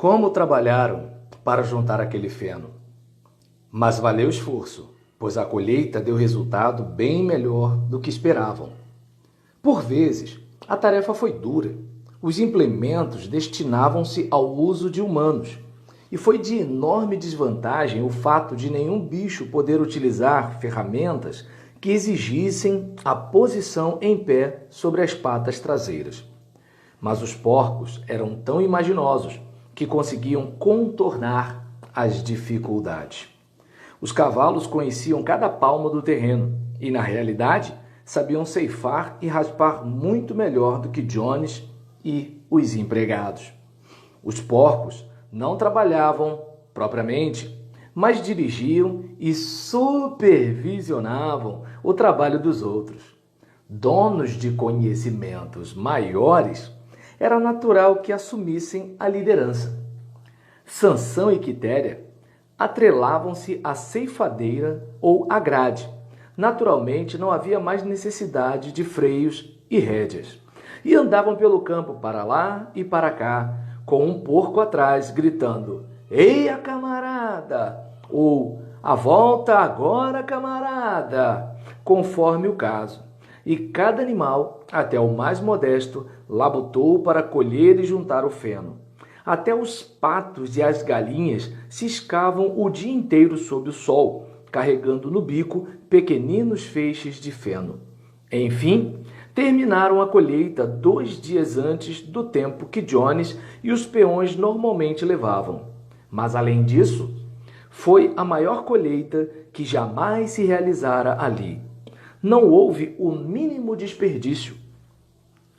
Como trabalharam para juntar aquele feno? Mas valeu o esforço, pois a colheita deu resultado bem melhor do que esperavam. Por vezes, a tarefa foi dura. Os implementos destinavam-se ao uso de humanos, e foi de enorme desvantagem o fato de nenhum bicho poder utilizar ferramentas que exigissem a posição em pé sobre as patas traseiras. Mas os porcos eram tão imaginosos que conseguiam contornar as dificuldades. Os cavalos conheciam cada palmo do terreno e, na realidade, sabiam ceifar e raspar muito melhor do que Jones e os empregados. Os porcos não trabalhavam propriamente, mas dirigiam e supervisionavam o trabalho dos outros. Donos de conhecimentos maiores, era natural que assumissem a liderança. Sansão e Quitéria atrelavam-se à ceifadeira ou à grade. Naturalmente, não havia mais necessidade de freios e rédeas. E andavam pelo campo para lá e para cá, com um porco atrás, gritando: "Eia, camarada!" ou "A volta agora, camarada!", conforme o caso. E cada animal, até o mais modesto, labutou para colher e juntar o feno. Até os patos e as galinhas ciscavam o dia inteiro sob o sol, carregando no bico pequeninos feixes de feno. Enfim, terminaram a colheita 2 dias antes do tempo que Jones e os peões normalmente levavam. Mas, além disso, foi a maior colheita que jamais se realizara ali. Não houve o mínimo desperdício.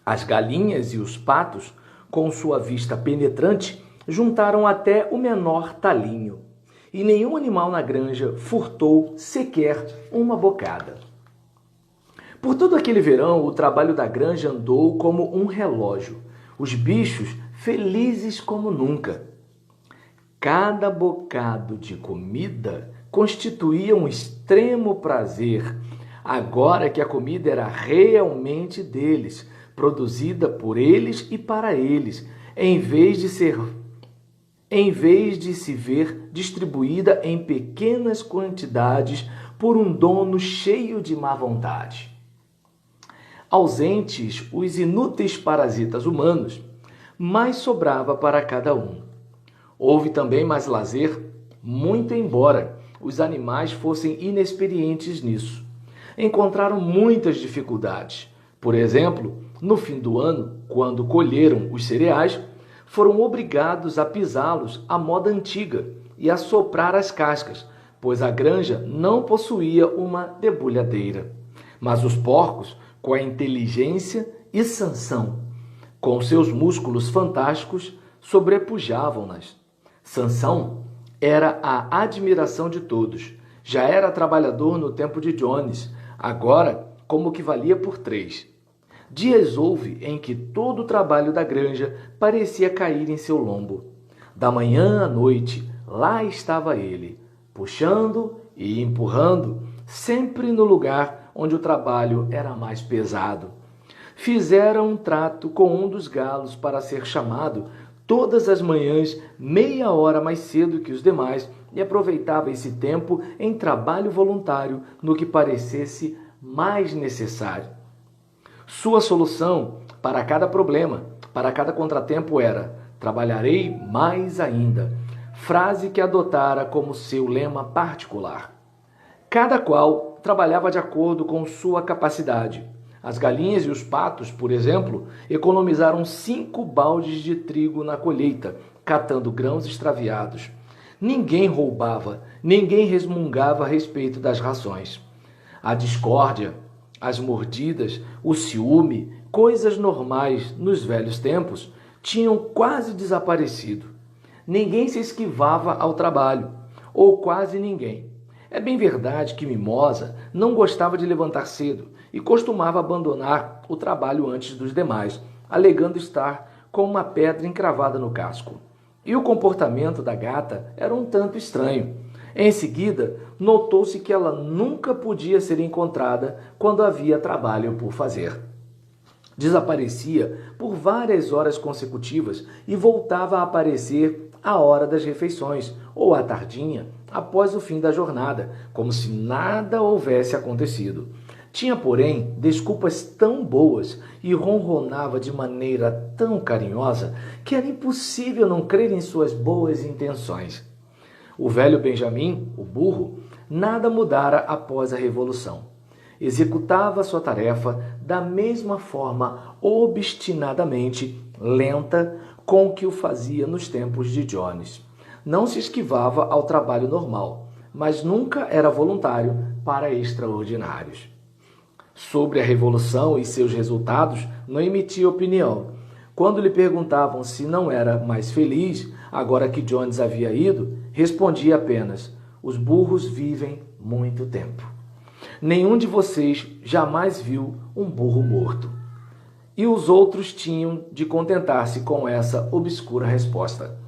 As galinhas e os patos, com sua vista penetrante, juntaram até o menor talinho, e nenhum animal na granja furtou sequer uma bocada. Por todo aquele verão, o trabalho da granja andou como um relógio, os bichos felizes como nunca. Cada bocado de comida constituía um extremo prazer, agora que a comida era realmente deles, produzida por eles e para eles, em vez de se ver distribuída em pequenas quantidades por um dono cheio de má vontade. Ausentes os inúteis parasitas humanos, mais sobrava para cada um. Houve também mais lazer, muito embora os animais fossem inexperientes nisso. Encontraram muitas dificuldades. Por exemplo, no fim do ano, quando colheram os cereais, foram obrigados a pisá-los à moda antiga e a soprar as cascas, pois a granja não possuía uma debulhadeira. Mas os porcos, com a inteligência e Sansão, com seus músculos fantásticos, sobrepujavam-nas. Sansão era a admiração de todos. Já era trabalhador no tempo de Jones, agora como que valia por 3. Dias houve em que todo o trabalho da granja parecia cair em seu lombo. Da manhã à noite, lá estava ele, puxando e empurrando, sempre no lugar onde o trabalho era mais pesado. Fizeram um trato com um dos galos para ser chamado todas as manhãs, meia hora mais cedo que os demais, e aproveitava esse tempo em trabalho voluntário no que parecesse mais necessário. Sua solução para cada problema, para cada contratempo era: "Trabalharei mais ainda", frase que adotara como seu lema particular. Cada qual trabalhava de acordo com sua capacidade. As galinhas e os patos, por exemplo, economizaram 5 baldes de trigo na colheita, catando grãos extraviados. Ninguém roubava, ninguém resmungava a respeito das rações. A discórdia, as mordidas, o ciúme, coisas normais nos velhos tempos, tinham quase desaparecido. Ninguém se esquivava ao trabalho, ou quase ninguém. É bem verdade que Mimosa não gostava de levantar cedo e costumava abandonar o trabalho antes dos demais, alegando estar com uma pedra encravada no casco. E o comportamento da gata era um tanto estranho. Em seguida, notou-se que ela nunca podia ser encontrada quando havia trabalho por fazer. Desaparecia por várias horas consecutivas e voltava a aparecer à hora das refeições ou à tardinha, após o fim da jornada, como se nada houvesse acontecido. Tinha, porém, desculpas tão boas e ronronava de maneira tão carinhosa que era impossível não crer em suas boas intenções. O velho Benjamim, o burro, nada mudara após a Revolução. Executava sua tarefa da mesma forma obstinadamente lenta com que o fazia nos tempos de Jones. Não se esquivava ao trabalho normal, mas nunca era voluntário para extraordinários. Sobre a Revolução e seus resultados, não emitia opinião. Quando lhe perguntavam se não era mais feliz, agora que Jones havia ido, respondia apenas: os burros vivem muito tempo. Nenhum de vocês jamais viu um burro morto. E os outros tinham de contentar-se com essa obscura resposta.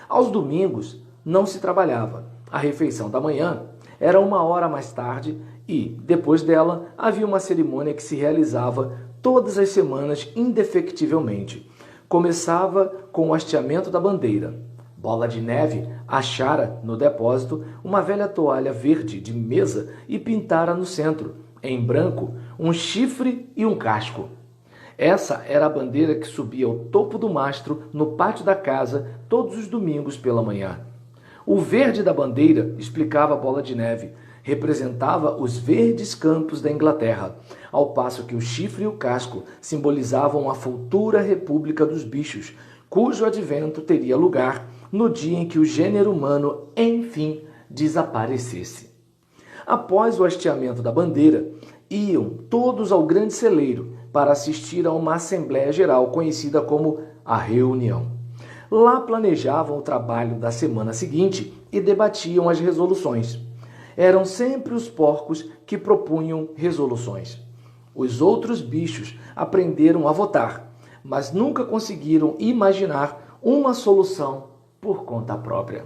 Aos domingos não se trabalhava. A refeição da manhã era 1 hora mais tarde e, depois dela, havia uma cerimônia que se realizava todas as semanas indefectivelmente. Começava com o hasteamento da bandeira. Bola de Neve achara no depósito uma velha toalha verde de mesa e pintara no centro, em branco, um chifre e um casco. Essa era a bandeira que subia ao topo do mastro no pátio da casa todos os domingos pela manhã. O verde da bandeira, explicava Bola de Neve, representava os verdes campos da Inglaterra, ao passo que o chifre e o casco simbolizavam a futura República dos Bichos, cujo advento teria lugar no dia em que o gênero humano, enfim, desaparecesse. Após o hasteamento da bandeira, iam todos ao grande celeiro para assistir a uma Assembleia Geral conhecida como a Reunião. Lá planejavam o trabalho da semana seguinte e debatiam as resoluções. Eram sempre os porcos que propunham resoluções. Os outros bichos aprenderam a votar, mas nunca conseguiram imaginar uma solução por conta própria.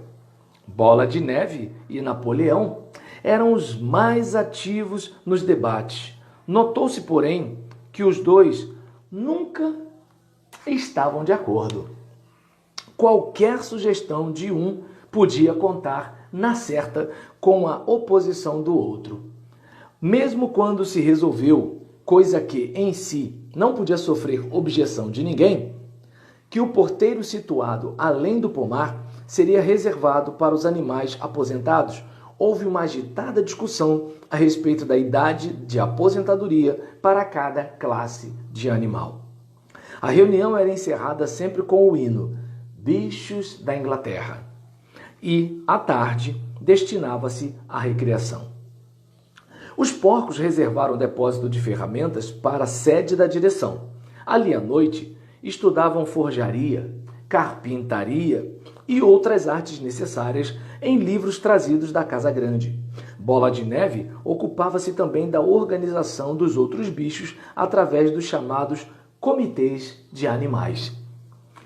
Bola de Neve e Napoleão eram os mais ativos nos debates. Notou-se, porém, que os dois nunca estavam de acordo. Qualquer sugestão de um podia contar, na certa, com a oposição do outro. Mesmo quando se resolveu, coisa que em si não podia sofrer objeção de ninguém, que o porteiro situado além do pomar seria reservado para os animais aposentados, houve uma agitada discussão a respeito da idade de aposentadoria para cada classe de animal. A reunião era encerrada sempre com o hino Bichos da Inglaterra e, à tarde, destinava-se à recreação. Os porcos reservaram o depósito de ferramentas para a sede da direção. Ali à noite, estudavam forjaria, carpintaria e outras artes necessárias em livros trazidos da Casa Grande. Bola de Neve ocupava-se também da organização dos outros bichos através dos chamados comitês de animais.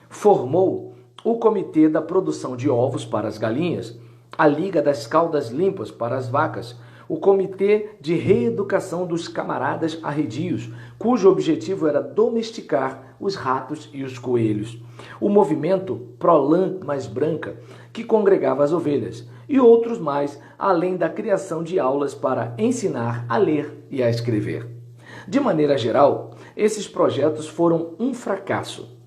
Formou o Comitê da Produção de Ovos para as Galinhas, a Liga das Caudas Limpas para as Vacas, o Comitê de Reeducação dos Camaradas Arredios, cujo objetivo era domesticar os ratos e os coelhos, o Movimento Prolã Mais Branca, que congregava as ovelhas, e outros mais, além da criação de aulas para ensinar a ler e a escrever. De maneira geral, esses projetos foram um fracasso.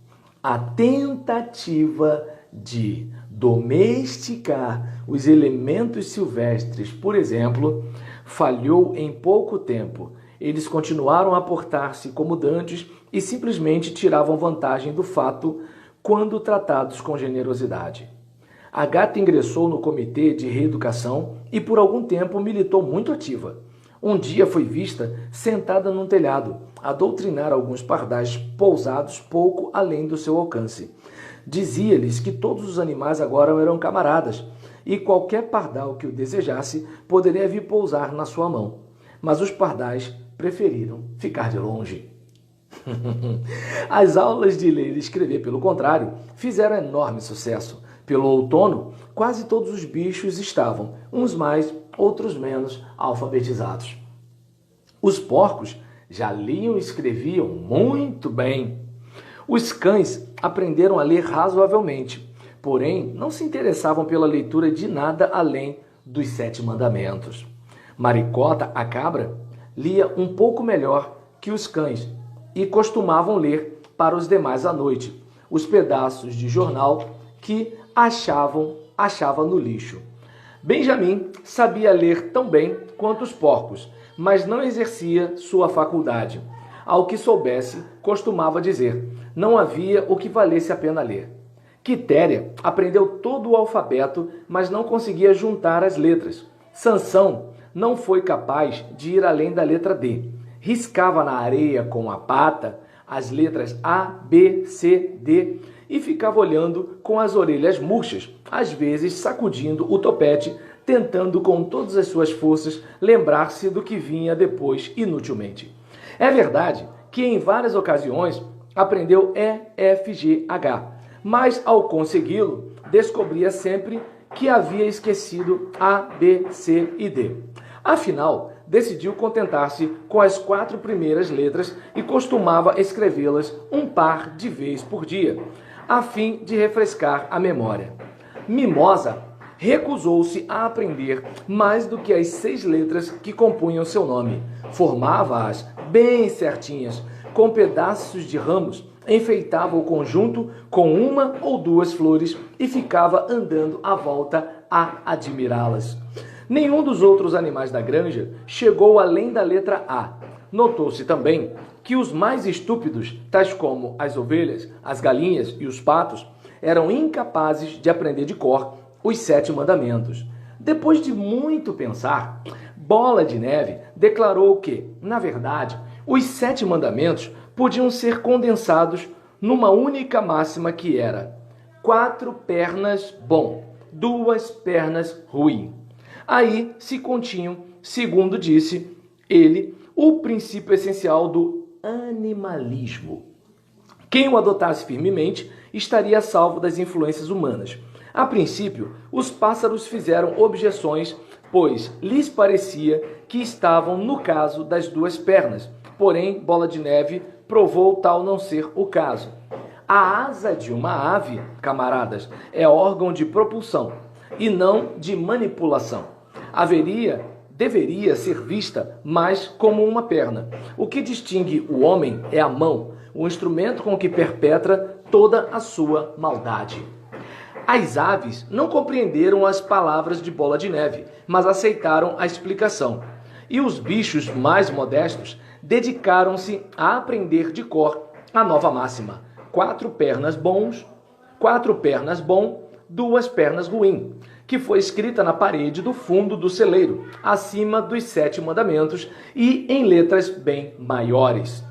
A tentativa de domesticar os elementos silvestres, por exemplo, falhou em pouco tempo. Eles continuaram a portar-se como dantes e simplesmente tiravam vantagem do fato quando tratados com generosidade. A gata ingressou no Comitê de Reeducação e por algum tempo militou muito ativa. Um dia foi vista sentada num telhado, a doutrinar alguns pardais pousados pouco além do seu alcance. Dizia-lhes que todos os animais agora eram camaradas e qualquer pardal que o desejasse poderia vir pousar na sua mão. Mas os pardais preferiram ficar de longe. As aulas de ler e escrever, pelo contrário, fizeram enorme sucesso. Pelo outono, quase todos os bichos estavam, uns mais, outros menos, alfabetizados. Os porcos já liam e escreviam muito bem. Os cães aprenderam a ler razoavelmente. porém não se interessavam pela leitura de nada além dos 7 mandamentos. Maricota, a cabra, lia um pouco melhor que os cães e costumavam ler para os demais à noite os pedaços de jornal que achava no lixo. Benjamin sabia ler tão bem quanto os porcos, mas não exercia sua faculdade. Ao que soubesse, costumava dizer, não havia o que valesse a pena ler. Quitéria aprendeu todo o alfabeto, mas não conseguia juntar as letras. Sansão não foi capaz de ir além da letra D. Riscava na areia com a pata as letras A, B, C, D e ficava olhando com as orelhas murchas, às vezes sacudindo o topete, tentando com todas as suas forças lembrar-se do que vinha depois inutilmente. É verdade que em várias ocasiões aprendeu E, F, G, H, mas ao consegui-lo, descobria sempre que havia esquecido A, B, C e D. Afinal, decidiu contentar-se com as 4 primeiras letras e costumava escrevê-las um par de vezes por dia, a fim de refrescar a memória. Mimosa recusou-se a aprender mais do que as 6 letras que compunham seu nome. Formava-as bem certinhas, com pedaços de ramos, enfeitava o conjunto com 1 ou 2 flores e ficava andando à volta a admirá-las. Nenhum dos outros animais da granja chegou além da letra A. Notou-se também que os mais estúpidos, tais como as ovelhas, as galinhas e os patos, eram incapazes de aprender de cor os 7 mandamentos. Depois de muito pensar, Bola de Neve declarou que, na verdade, os 7 mandamentos podiam ser condensados numa única máxima que era 4 pernas bom, 2 pernas ruim. Aí se continham, segundo disse ele, o princípio essencial do animalismo. Quem o adotasse firmemente estaria salvo das influências humanas. A princípio, os pássaros fizeram objeções, pois lhes parecia que estavam no caso das 2 pernas. Porém, Bola de Neve provou tal não ser o caso. A asa de uma ave, camaradas, é órgão de propulsão e não de manipulação. Deveria ser vista mais como uma perna. O que distingue o homem é a mão, o instrumento com que perpetra toda a sua maldade. As aves não compreenderam as palavras de Bola de Neve, mas aceitaram a explicação. E os bichos mais modestos dedicaram-se a aprender de cor a nova máxima: 4 pernas bom, 2 pernas ruim, que foi escrita na parede do fundo do celeiro, acima dos 7 mandamentos e em letras bem maiores.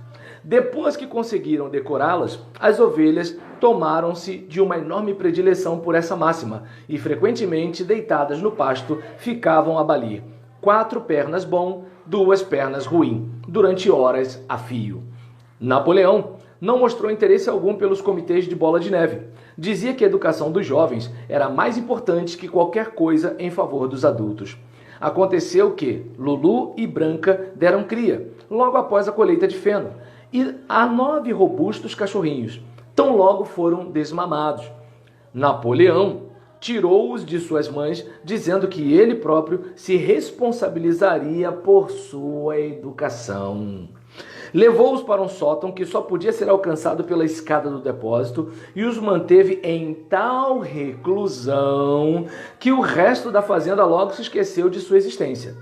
Depois que conseguiram decorá-las, as ovelhas tomaram-se de uma enorme predileção por essa máxima e, frequentemente deitadas no pasto, ficavam a balir 4 pernas bom, 2 pernas ruim, durante horas a fio. Napoleão não mostrou interesse algum pelos comitês de Bola de Neve. Dizia que a educação dos jovens era mais importante que qualquer coisa em favor dos adultos. Aconteceu que Lulu e Branca deram cria, logo após a colheita de feno, e a 9 robustos cachorrinhos, tão logo foram desmamados. Napoleão tirou-os de suas mães, dizendo que ele próprio se responsabilizaria por sua educação. Levou-os para um sótão que só podia ser alcançado pela escada do depósito e os manteve em tal reclusão que o resto da fazenda logo se esqueceu de sua existência.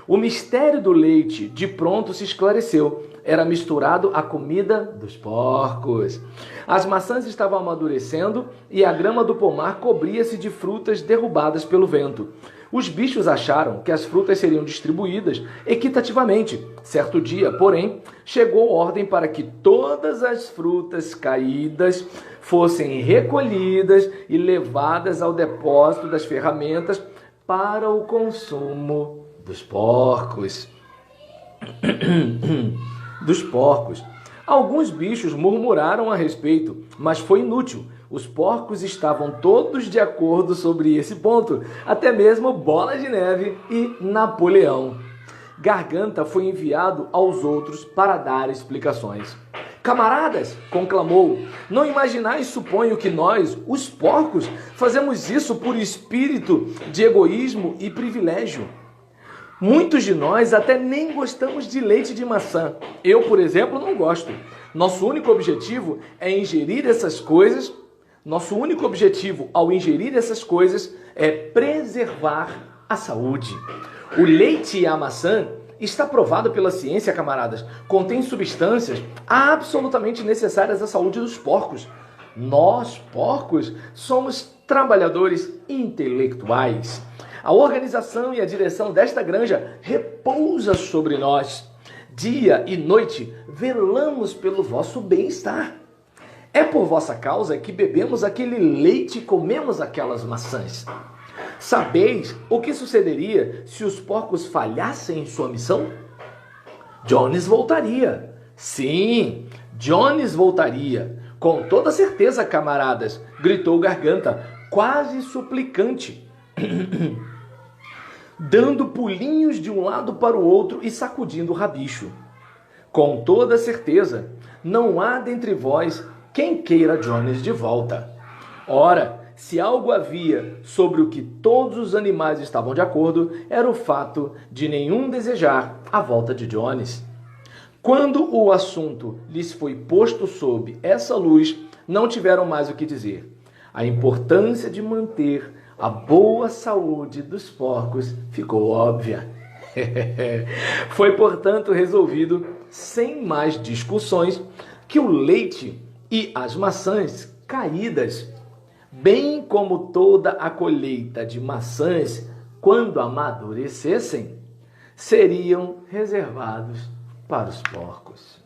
O mistério do leite de pronto se esclareceu. Era misturado à comida dos porcos. As maçãs estavam amadurecendo e a grama do pomar cobria-se de frutas derrubadas pelo vento. Os bichos acharam que as frutas seriam distribuídas equitativamente. Certo dia, porém, chegou ordem para que todas as frutas caídas fossem recolhidas e levadas ao depósito das ferramentas para o consumo dos porcos. Alguns bichos murmuraram a respeito, mas foi inútil. Os porcos estavam todos de acordo sobre esse ponto, até mesmo Bola de Neve e Napoleão. Garganta foi enviado aos outros para dar explicações. Camaradas, conclamou, não imaginais, suponho, que nós, os porcos, fazemos isso por espírito de egoísmo e privilégio. Muitos de nós até nem gostamos de leite de maçã. Eu, por exemplo, não gosto. Nosso único objetivo é ingerir essas coisas. Nosso único objetivo ao ingerir essas coisas é preservar a saúde. O leite e a maçã está provado pela ciência, camaradas, contém substâncias absolutamente necessárias à saúde dos porcos. Nós, porcos, somos trabalhadores intelectuais. A organização e a direção desta granja repousa sobre nós. Dia e noite velamos pelo vosso bem-estar. É por vossa causa que bebemos aquele leite e comemos aquelas maçãs. Sabeis o que sucederia se os porcos falhassem em sua missão? Jones voltaria. Sim, Jones voltaria. Com toda certeza, camaradas, gritou Garganta, quase suplicante, dando pulinhos de um lado para o outro e sacudindo o rabicho. Com toda certeza, não há dentre vós quem queira Jones de volta. Ora, se algo havia sobre o que todos os animais estavam de acordo, era o fato de nenhum desejar a volta de Jones. Quando o assunto lhes foi posto sob essa luz, não tiveram mais o que dizer. A importância de manter a boa saúde dos porcos ficou óbvia. Foi, portanto, resolvido, sem mais discussões, que o leite e as maçãs caídas, bem como toda a colheita de maçãs, quando amadurecessem, seriam reservados para os porcos.